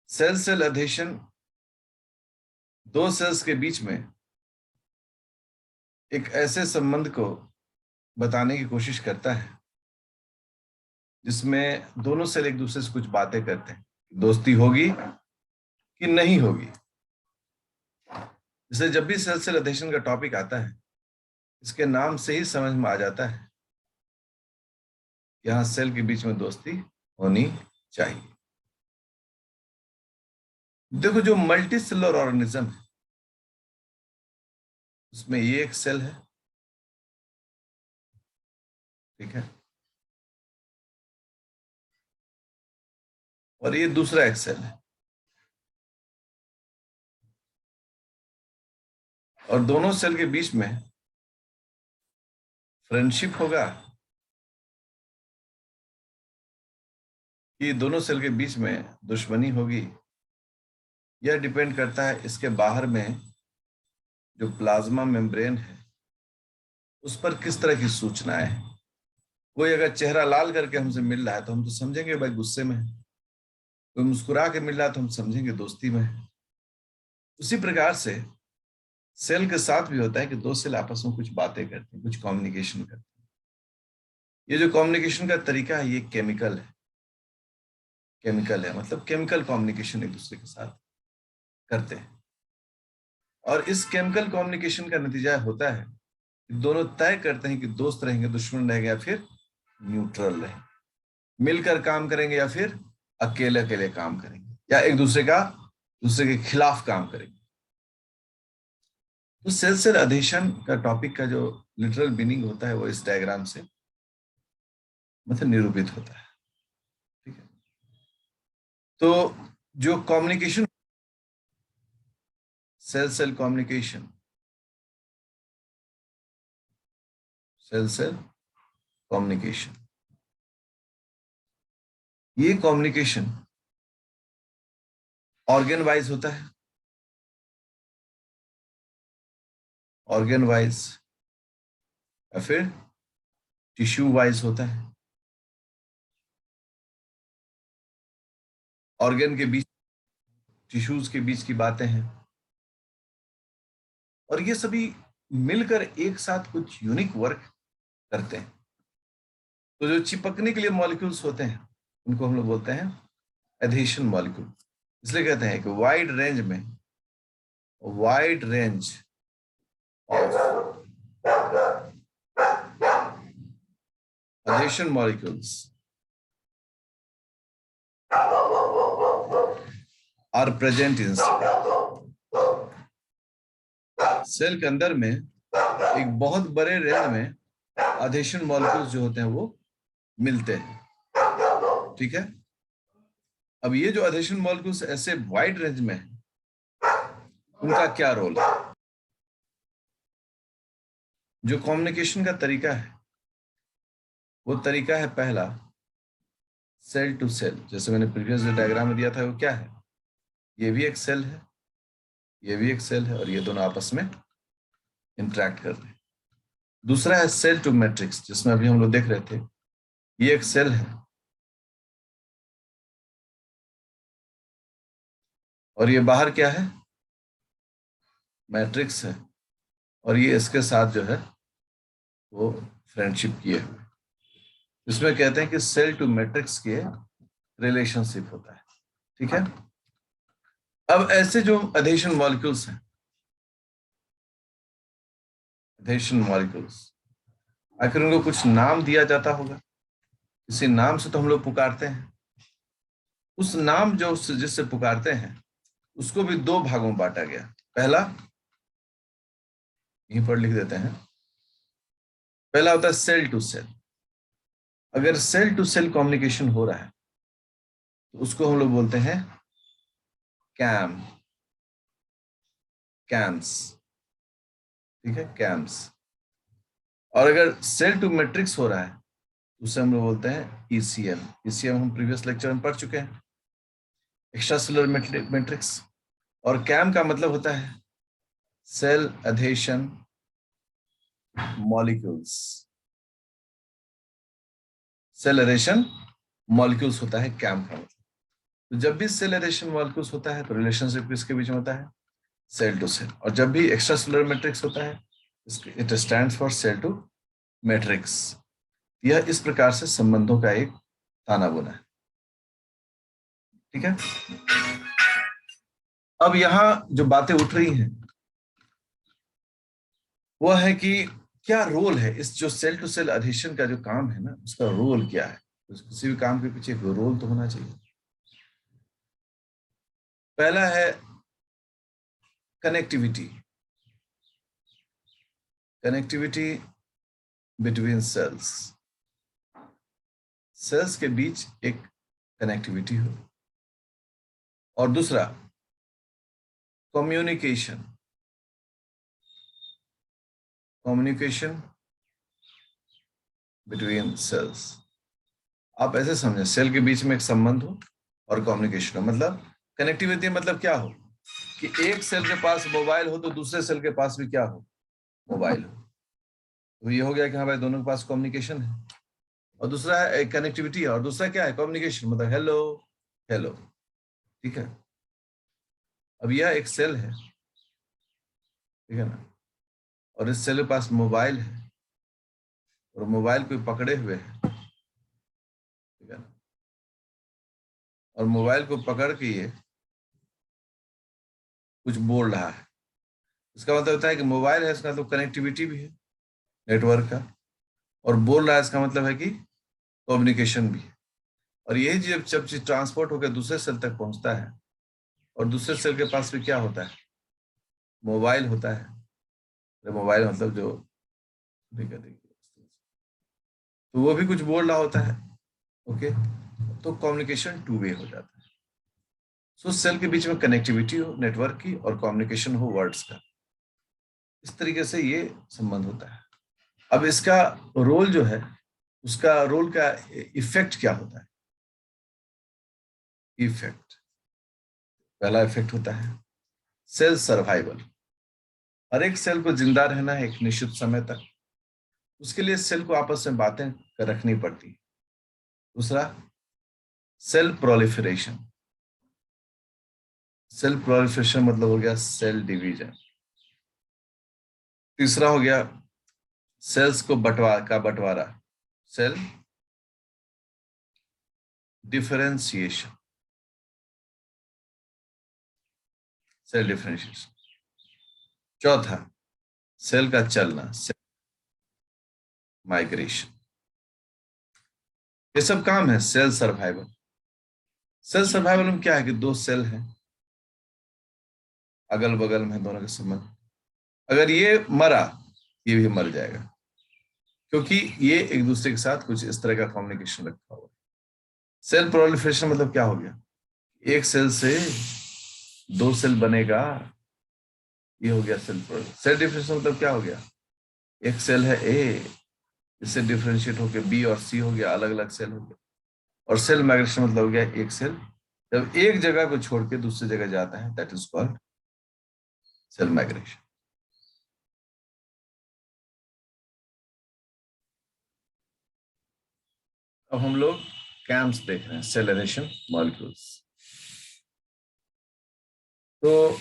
Cell cell adhesion दो sales के बीच में एक ऐसे संबंध को बताने की कोशिश करता है जिसमें दोनों सेल एक दूसरे से कुछ बातें करते हैं, दोस्ती होगी कि नहीं होगी। जैसे जब भी सेल सेल एडहेशन का टॉपिक आता है, इसके नाम से ही समझ में आ जाता है यहाँ सेल के बीच में दोस्ती होनी चाहिए। देखो, जो मल्टी सेलुलर ऑर्गेनिज्म है उसमें ये एक सेल है, ठीक है, और ये दूसरा एक सेल है, और दोनों सेल के बीच में फ्रेंडशिप होगा कि दोनों सेल के बीच में दुश्मनी होगी, यह डिपेंड करता है इसके बाहर में जो प्लाज्मा मेम्ब्रेन है उस पर किस तरह की सूचनाएं हैं। कोई अगर चेहरा लाल करके हमसे मिल रहा है तो हम तो समझेंगे भाई गुस्से में है, कोई मुस्कुरा के मिल रहा है तो हम समझेंगे दोस्ती में है। उसी प्रकार से सेल के साथ भी होता है कि दो सेल आपस में कुछ बातें करते हैं, कुछ कम्युनिकेशन करते हैं। ये जो कम्युनिकेशन का तरीका है ये केमिकल है, मतलब केमिकल कम्युनिकेशन एक दूसरे के साथ करते हैं। और इस केमिकल कम्युनिकेशन का नतीजा होता है कि दोनों तय करते हैं कि दोस्त रहेंगे, दुश्मन रहेंगे, या फिर न्यूट्रल रहेंगे, मिलकर काम करेंगे या फिर अकेले अकेले काम करेंगे, या एक दूसरे के खिलाफ काम करेंगे। तो सेल सेल एडहेशन का टॉपिक का जो लिटरल मीनिंग होता है वो इस डायग्राम से मतलब निरूपित होता है, ठीक है। तो जो communication, cell cell communication, cell cell communication, ये कम्युनिकेशन ऑर्गन वाइज होता है, ऑर्गन वाइज, या फिर टिश्यू वाइज होता है। ऑर्गन के बीच, टिश्यूज के बीच की बातें हैं, और ये सभी मिलकर एक साथ कुछ यूनिक वर्क करते हैं। तो जो चिपकने के लिए मॉलिक्यूल्स होते हैं उनको हम लोग बोलते हैं एडहेशन मॉलिक्यूल। इसलिए कहते हैं कि wide range of adhesion molecules are present in cell के अंदर में एक बहुत बड़े रेंज में एडहेशन मॉलिक्यूल्स जो होते हैं वो मिलते हैं, ठीक है। अब ये जो एडहेशन मॉलिक्यूल्स ऐसे वाइड रेंज में है, उनका क्या रोल है? जो कम्युनिकेशन का तरीका है वो तरीका है पहला सेल टू सेल। जैसे मैंने प्रीवियस जो डायग्राम में दिया था वो क्या है, ये भी एक सेल है, ये भी एक सेल है, और ये दोनों आपस में इंटरेक्ट कर रहे हैं। दूसरा है सेल टू मैट्रिक्स, जिसमें अभी हम लोग देख रहे थे, ये एक सेल है और ये बाहर क्या है, मैट्रिक्स है, और ये इसके साथ जो है वो फ्रेंडशिप किए हुए। इसमें कहते हैं कि सेल टू मैट्रिक्स के रिलेशनशिप होता है, ठीक है। अब ऐसे जो एडहेशन मॉलिक्यूल्स हैं, एडहेशन मॉलिक्यूल्स, आखिर उनको कुछ नाम दिया जाता होगा, किसी नाम से तो हम लोग पुकारते हैं। उस नाम जो जिससे पुकारते हैं उसको भी दो भागों में बांटा गया। पहला यहीं पर लिख देते हैं, पहला होता है सेल टू सेल। अगर सेल टू सेल कम्युनिकेशन हो रहा है तो उसको हम लोग बोलते हैं कैम्स, ठीक है, कैम्स। और अगर सेल टू मैट्रिक्स हो रहा है तो उसे हम लोग बोलते हैं ईसीएम। ईसीएम हम प्रीवियस लेक्चर में पढ़ चुके हैं, एक्स्ट्रा सेलुलर मैट्रिक्स। और कैम का मतलब होता है cell adhesion molecules, cell adhesion molecules होता है कैम का मतलब। तो जब भी सेल एडिशन मॉलिक्यूल्स होता है तो रिलेशनशिप किसके बीच में होता है? Cell to cell. और जब भी एक्स्ट्रा सेलुलर मैट्रिक्स होता है it stands for cell to matrix. यह इस प्रकार से संबंधों का एक ताना बुना है। ठीक है, अब यहां जो बातें उठ रही हैं वो है कि क्या रोल है इस जो सेल टू सेल एडिशन का जो काम है ना, उसका रोल क्या है? किसी भी काम के पीछे कोई रोल तो होना चाहिए। पहला है connectivity. Connectivity between cells, cells के बीच एक कनेक्टिविटी हो। और दूसरा कम्युनिकेशन, कम्युनिकेशन बिटवीन सेल्स। आप ऐसे समझें, सेल के बीच में एक संबंध हो और कम्युनिकेशन हो। मतलब कनेक्टिविटी मतलब क्या हो कि एक सेल के पास मोबाइल हो तो दूसरे सेल के पास भी क्या हो? मोबाइल हो। तो ये हो गया कि हाँ भाई दोनों के पास कम्युनिकेशन है। और दूसरा है कनेक्टिविटी है, और दूसरा क्या है? कम्युनिकेशन। मतलब हेलो हेलो। ठीक है, अब यह एक सेल है, ठीक है ना, और इस सेल के पास मोबाइल है और मोबाइल को पकड़े हुए है, ठीक है ना, और मोबाइल को पकड़ के ये कुछ बोल रहा है। इसका मतलब होता है कि मोबाइल है, इसका तो कनेक्टिविटी भी है नेटवर्क का, और बोल रहा है इसका मतलब है कि कम्युनिकेशन भी है। और यही जब चीज ट्रांसपोर्ट होकर दूसरे सेल तक पहुंचता है, और दूसरे सेल के पास भी क्या होता है? मोबाइल होता है। तो मोबाइल मतलब जो देखिए तो वो भी कुछ बोल रहा होता है। ओके, तो कम्युनिकेशन टू वे हो जाता है। सो सेल के बीच में कनेक्टिविटी हो नेटवर्क की, और कम्युनिकेशन हो वर्ड्स का। इस तरीके से ये संबंध होता है। अब इसका रोल जो है, उसका रोल का इफेक्ट क्या होता है? इफेक्ट, पहला इफेक्ट होता है सेल सर्वाइवल। हर एक सेल को जिंदा रहना है एक निश्चित समय तक, उसके लिए सेल को आपस में बातें रखनी पड़ती है। दूसरा सेल प्रोलिफरेशन। सेल प्रोलिफरेशन मतलब हो गया सेल डिवीजन। तीसरा हो गया सेल्स को बंटवारा, सेल डिफरेंशिएशन, सेल डिफरेंशिएशन। चौथा सेल का चलना, सेल माइग्रेशन। ये सब काम है सेल सर्वाइवल। सेल सर्वाइवल में क्या है कि दो सेल हैं, अगल बगल में दोनों के संबंध। अगर ये मरा, ये भी मर जाएगा, क्योंकि ये एक दूसरे के साथ कुछ इस तरह का कम्युनिकेशन रखा हुआ है। सेल प्रोलिफरेशन मतलब क्या हो गया? एक सेल से दो सेल बनेगा, ये हो गया सेल प्रोलिफरेशन। सेल डिफरेंशिएशन मतलब क्या हो गया? एक सेल है ए, इससे डिफरेंशिएट होकर बी और सी हो गया, अलग अलग सेल हो गया। और सेल माइग्रेशन मतलब हो गया एक सेल जब एक जगह को छोड़ के दूसरी जगह जाता है, that is called cell migration. अब हम लोग कैम्स देख रहे हैं, सेल एडिशन मॉलिक्यूल्स। तो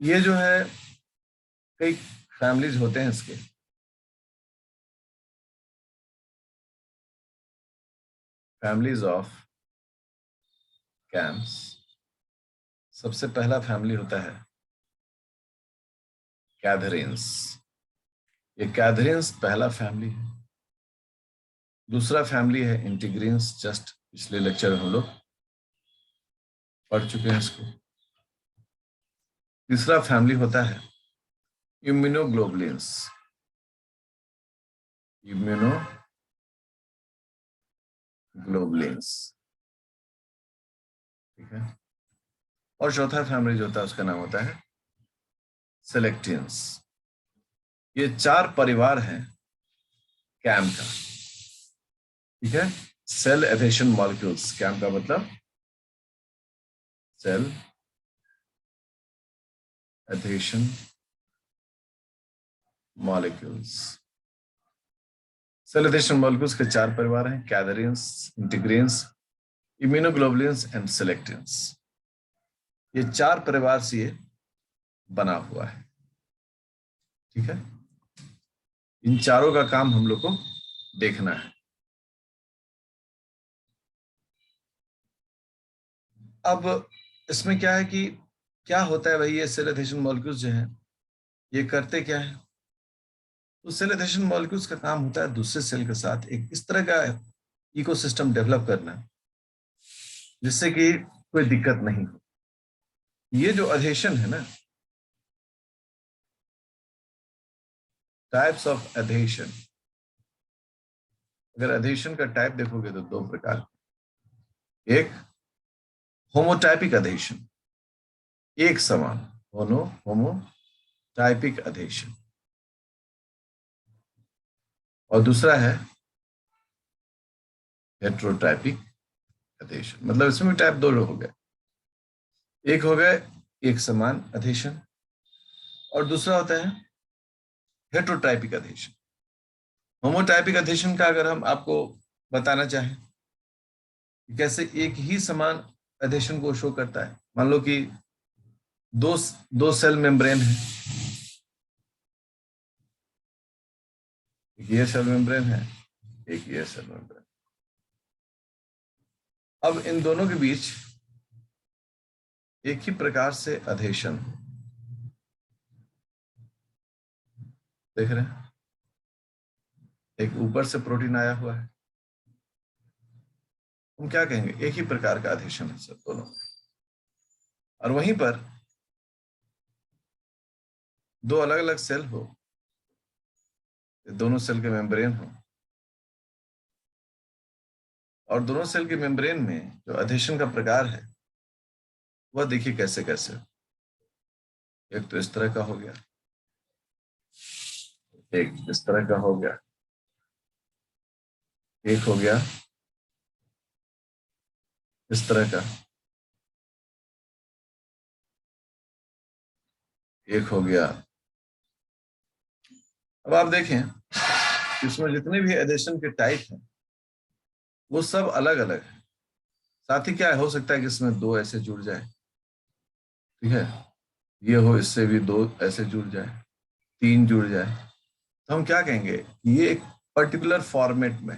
ये जो है कई फैमिलीज होते हैं इसके। Families of camps. सबसे पहला फैमिली होता है कैथरीन्स। ये कैथरीन्स पहला फैमिली है। दूसरा फैमिली है इंटीग्रीन्स, जस्ट पिछले लेक्चर में हम लोग पढ़ चुके हैं इसको। तीसरा फैमिली होता है इम्यूनोग्लोबुलिन्स, इम्यूनोग्लोबुलिन्स, ठीक है। और चौथा फैमिली जो होता है उसका नाम होता है सेलेक्टियंस। ये चार परिवार हैं कैम का, ठीक है। सेल एडेशन मॉलिक्यूल्स, कैम का मतलब cell adhesion molecules. Cell adhesion molecules के चार परिवार हैं, cadherins, integrins, immunoglobulins and selectins, ये 4 परिवार से ये बना हुआ है। ठीक है, इन चारों का काम हम लोग को देखना है। अब इसमें क्या है कि क्या होता है भाई, ये सेल एडहेशन मॉलिक्यूल्स जो हैं ये करते क्या है? तो सेल एडहेशन मॉलिक्यूल्स का काम होता है दूसरे सेल के साथ एक इस तरह का इकोसिस्टम डेवलप करना जिससे कि कोई दिक्कत नहीं हो। ये जो अधेशन है ना, टाइप्स ऑफ अधेशन, अगर अधेशन का टाइप देखोगे तो 2 प्रकार, एक होमोटाइपिक अधेशन, एक समान होमोटाइपिक अधेशन, और दूसरा है हेट्रोटाइपिक अधेशन। मतलब इसमें भी टाइप 2 हो गए, एक हो गए एक समान अधेशन और दूसरा होता है हेट्रोटाइपिक अधेशन। होमोटाइपिक अधेशन का अगर हम आपको बताना चाहें कैसे एक ही समान अधेशन को शो करता है, मान लो कि दो सेल मेम्ब्रेन है, एक ये सेल मेम्ब्रेन है, एक ये सेल मेम्ब्रेन। अब इन दोनों के बीच एक ही प्रकार से अधेशन देख रहे हैं, एक ऊपर से प्रोटीन आया हुआ है, हम क्या कहेंगे, एक ही प्रकार का अधेशन है सब दोनों। और वहीं पर 2 अलग अलग सेल हो, दोनों सेल के मेम्ब्रेन हो, और दोनों सेल के मेम्ब्रेन में जो अधेशन का प्रकार है वह देखिए कैसे कैसे, एक तो इस तरह का हो गया, एक इस तरह का हो गया, एक हो गया इस तरह का, एक हो गया। अब आप देखें इसमें जितने भी एडेशन के टाइप हैं वो सब अलग अलग है। साथ ही क्या हो सकता है कि इसमें 2 ऐसे जुड़ जाए, ठीक है, ये हो इससे भी 2 ऐसे जुड़ जाए, 3 जुड़ जाए, तो हम क्या कहेंगे, ये एक पर्टिकुलर फॉर्मेट में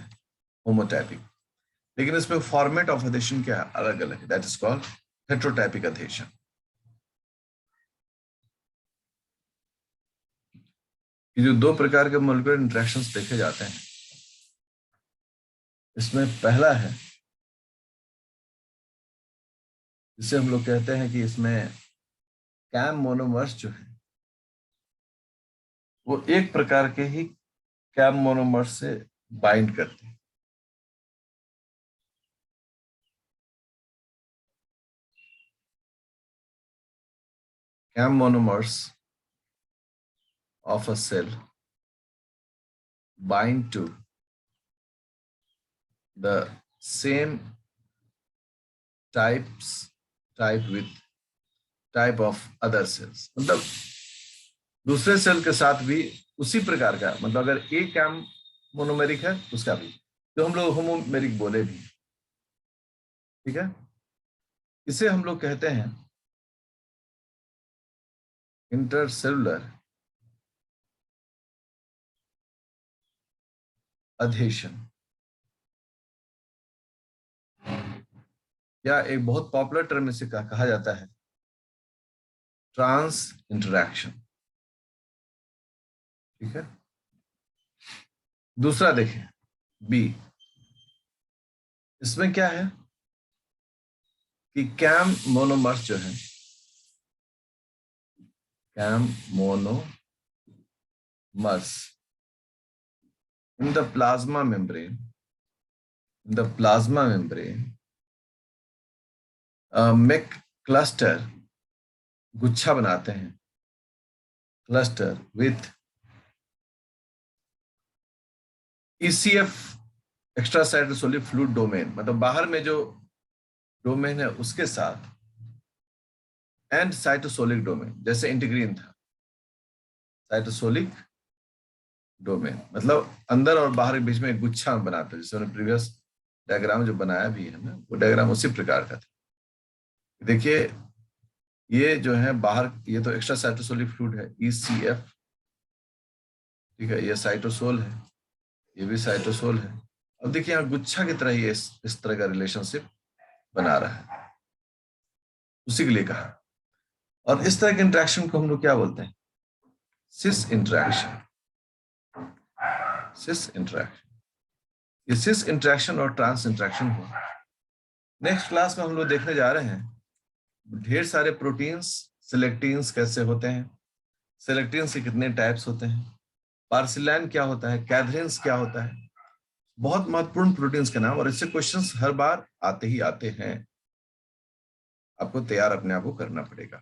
होमोटाइपिक, लेकिन इसमें फॉर्मेट ऑफ एडेशन क्या है, अलग अलग है, दैट इज कॉल्ड हेट्रोटाइपिक एडेशन। ये जो 2 प्रकार के मॉलिक्यूलर इंटरेक्शंस देखे जाते हैं, इसमें पहला है जिसे हम लोग कहते हैं कि इसमें कैम मोनोमर्स जो है वो एक प्रकार के ही कैम मोनोमर्स से बाइंड करते हैं। CAM monomers of a cell bind to the same type with type of other cells। मतलब दूसरे सेल के साथ भी उसी प्रकार का, मतलब अगर एक कैम मोनोमेरिक है उसका भी, तो हम लोग होमोमेरिक बोले भी, ठीक है। इसे हम लोग कहते हैं इंटरसेलुलर अधेशन, या एक बहुत पॉपुलर टर्म इसे कहा जाता है ट्रांस इंटरैक्शन, ठीक है। दूसरा देखें बी, इसमें क्या है कि कैम मोनोमर्स जो है, CAM monomers in the plasma membrane, make cluster, गुच्छा बनाते हैं, cluster with ECF extra cytosolic fluid domain, मतलब बाहर में जो डोमेन है उसके साथ, एंड साइटोसोलिक डोमेन, जैसे इंटीग्रीन था, साइटोसोलिक डोमेन मतलब अंदर और बाहर के बीच में एक गुच्छा बनाते हैं, जैसे हमने प्रीवियस डायग्राम जो बनाया भी है ना, वो डायग्राम उसी प्रकार का था। देखिए ये जो है बाहर, ये तो एक्स्ट्रा साइटोसोलिक फ्लूइड है, ECF, ठीक है, ये साइटोसोल है, ये भी साइटोसोल है। अब देखिए यहाँ गुच्छा की तरह ये इस तरह का रिलेशनशिप बना रहा है, उसी के लिए कहा। और इस तरह के इंटरेक्शन को हम लोग क्या बोलते हैं? सिस इंटरेक्शन। सिस इंटरेक्शन, ये सिस इंटरेक्शन और ट्रांस इंटरेक्शन हुआ। नेक्स्ट क्लास में हम लोग देखने जा रहे हैं ढेर सारे प्रोटीन्स, सिलेक्टिन्स कैसे होते हैं, सिलेक्टिन्स के कितने टाइप्स होते हैं, पार्सिलैन क्या होता है, कैथरीन्स क्या होता है, बहुत महत्वपूर्ण प्रोटीन्स के नाम, और इससे क्वेश्चंस हर बार आते ही आते हैं। आपको तैयार अपने आप को करना पड़ेगा।